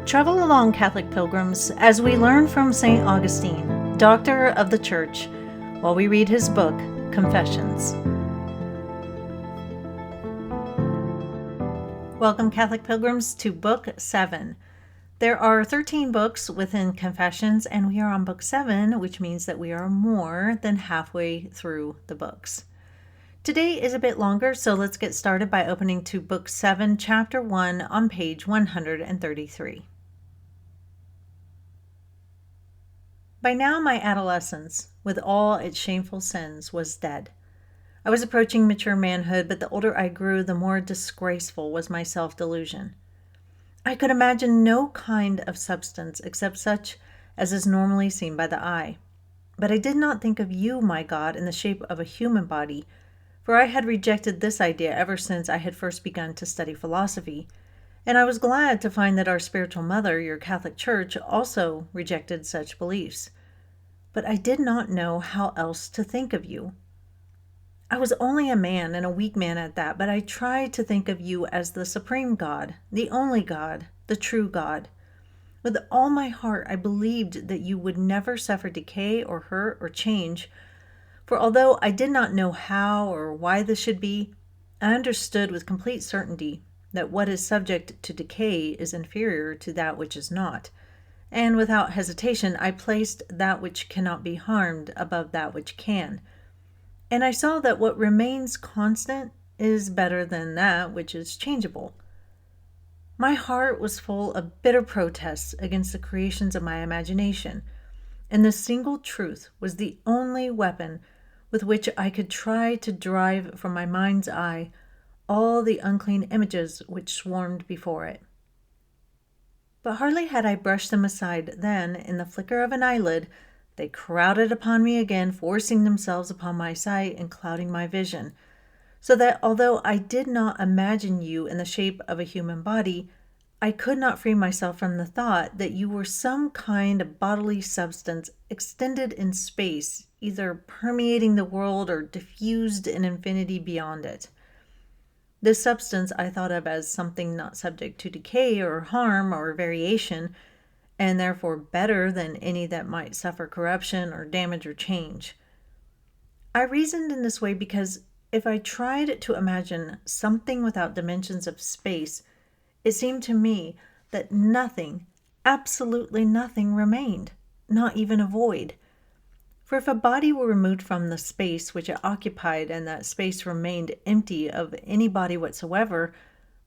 Travel along, Catholic pilgrims, as we learn from St. Augustine, Doctor of the Church, while we read his book, Confessions. Welcome, Catholic pilgrims, to Book 7. There are 13 books within Confessions, and we are on Book 7, which means that we are more than halfway through the books. Today is a bit longer, so let's get started by opening to Book 7, Chapter 1 on page 133. By now my adolescence, with all its shameful sins, was dead. I was approaching mature manhood, but the older I grew, the more disgraceful was my self-delusion. I could imagine no kind of substance except such as is normally seen by the eye. But I did not think of you, my God, in the shape of a human body, for I had rejected this idea ever since I had first begun to study philosophy, and I was glad to find that our spiritual mother, your Catholic Church, also rejected such beliefs. But I did not know how else to think of you. I was only a man, and a weak man at that, but I tried to think of you as the supreme God, the only God, the true God. With all my heart, I believed that you would never suffer decay or hurt or change, for although I did not know how or why this should be, I understood with complete certainty that what is subject to decay is inferior to that which is not, and without hesitation I placed that which cannot be harmed above that which can. And I saw that what remains constant is better than that which is changeable. My heart was full of bitter protests against the creations of my imagination, and the single truth was the only weapon with which I could try to drive from my mind's eye all the unclean images which swarmed before it. But hardly had I brushed them aside than, in the flicker of an eyelid, they crowded upon me again, forcing themselves upon my sight and clouding my vision, so that although I did not imagine you in the shape of a human body, I could not free myself from the thought that you were some kind of bodily substance extended in space, either permeating the world or diffused in infinity beyond it. This substance I thought of as something not subject to decay or harm or variation, and therefore better than any that might suffer corruption or damage or change. I reasoned in this way because if I tried to imagine something without dimensions of space, it seemed to me that nothing, absolutely nothing, remained, not even a void. For if a body were removed from the space which it occupied, and that space remained empty of any body whatsoever,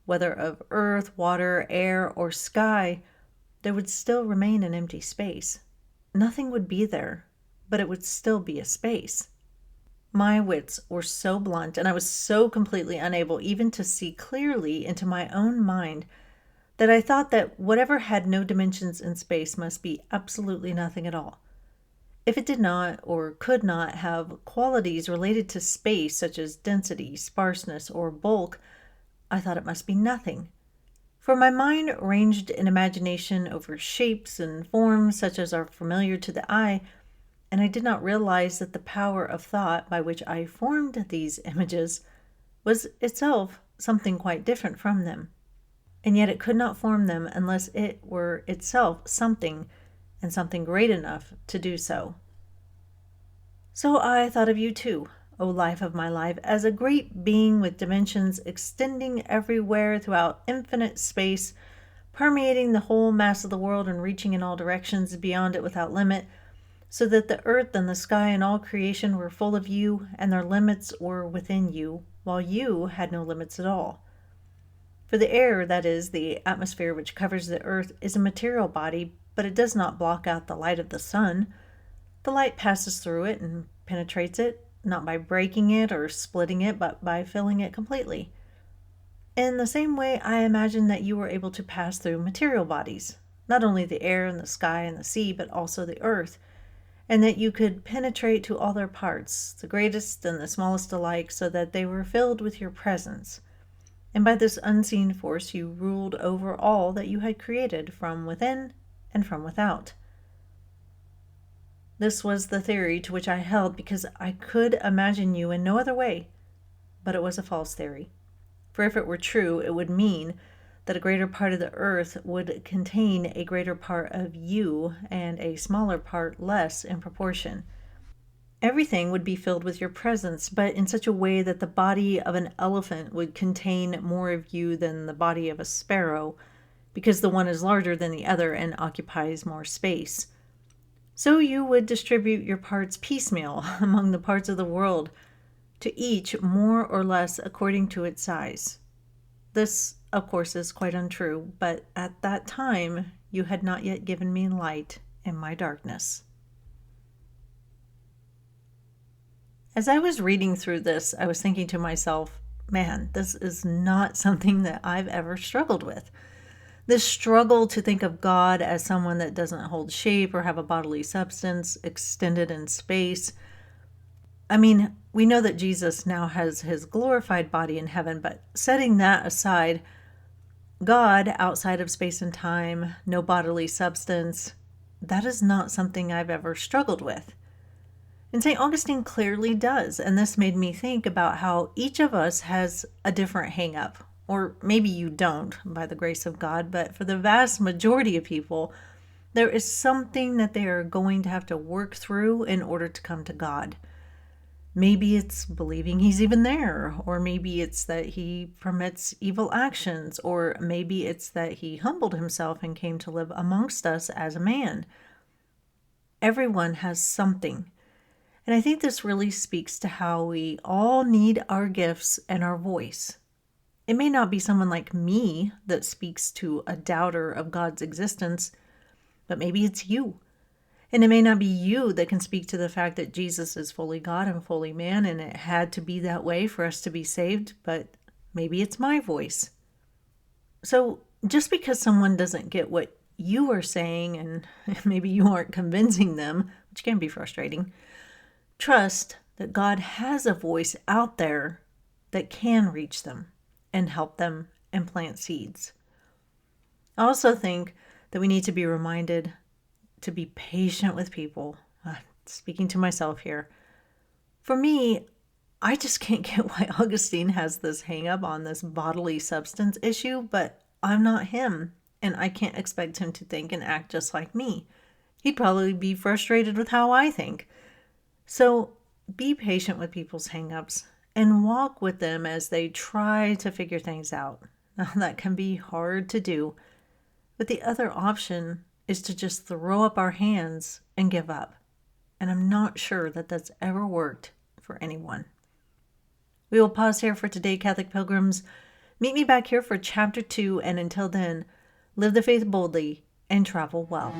whether of earth, water, air, or sky, there would still remain an empty space. Nothing would be there, but it would still be a space. My wits were so blunt, and I was so completely unable even to see clearly into my own mind, that I thought that whatever had no dimensions in space must be absolutely nothing at all. If it did not or could not have qualities related to space, such as density, sparseness, or bulk, I thought it must be nothing. For my mind ranged in imagination over shapes and forms such as are familiar to the eye, and I did not realize that the power of thought by which I formed these images was itself something quite different from them. And yet it could not form them unless it were itself something, and something great enough to do so. So I thought of you too, O life of my life, as a great being with dimensions extending everywhere throughout infinite space, permeating the whole mass of the world and reaching in all directions beyond it without limit, so that the earth and the sky and all creation were full of you, and their limits were within you, while you had no limits at all. For the air, that is, the atmosphere which covers the earth, is a material body, but it does not block out the light of the sun. The light passes through it and penetrates it, not by breaking it or splitting it, but by filling it completely. In the same way, I imagine that you were able to pass through material bodies, not only the air and the sky and the sea, but also the earth, and that you could penetrate to all their parts, the greatest and the smallest alike, so that they were filled with your presence. And by this unseen force you ruled over all that you had created from within and from without. This was the theory to which I held because I could imagine you in no other way, but it was a false theory. For if it were true, it would mean that a greater part of the earth would contain a greater part of you and a smaller part less in proportion. Everything would be filled with your presence, but in such a way that the body of an elephant would contain more of you than the body of a sparrow, because the one is larger than the other and occupies more space. So you would distribute your parts piecemeal among the parts of the world, to each more or less according to its size. This, of course, is quite untrue, but at that time you had not yet given me light in my darkness. As I was reading through this, I was thinking to myself, man, this is not something that I've ever struggled with. This struggle to think of God as someone that doesn't hold shape or have a bodily substance extended in space. I mean, we know that Jesus now has his glorified body in heaven, but setting that aside, God outside of space and time, no bodily substance, that is not something I've ever struggled with. And St. Augustine clearly does, and this made me think about how each of us has a different hang-up. Or maybe you don't, by the grace of God, but for the vast majority of people, there is something that they are going to have to work through in order to come to God. Maybe it's believing he's even there, or maybe it's that he permits evil actions, or maybe it's that he humbled himself and came to live amongst us as a man. Everyone has something. And I think this really speaks to how we all need our gifts and our voice. It may not be someone like me that speaks to a doubter of God's existence, but maybe it's you. And it may not be you that can speak to the fact that Jesus is fully God and fully man, and it had to be that way for us to be saved, but maybe it's my voice. So just because someone doesn't get what you are saying, and maybe you aren't convincing them, which can be frustrating, trust that God has a voice out there that can reach them and help them and plant seeds. I also think that we need to be reminded to be patient with people. Speaking to myself here. For me, I just can't get why Augustine has this hang up on this bodily substance issue, but I'm not him, and I can't expect him to think and act just like me. He'd probably be frustrated with how I think. So be patient with people's hang-ups and walk with them as they try to figure things out. Now, that can be hard to do, but the other option is to just throw up our hands and give up. And I'm not sure that that's ever worked for anyone. We will pause here for today, Catholic Pilgrims. Meet me back here for Chapter 2, and until then, live the faith boldly and travel well.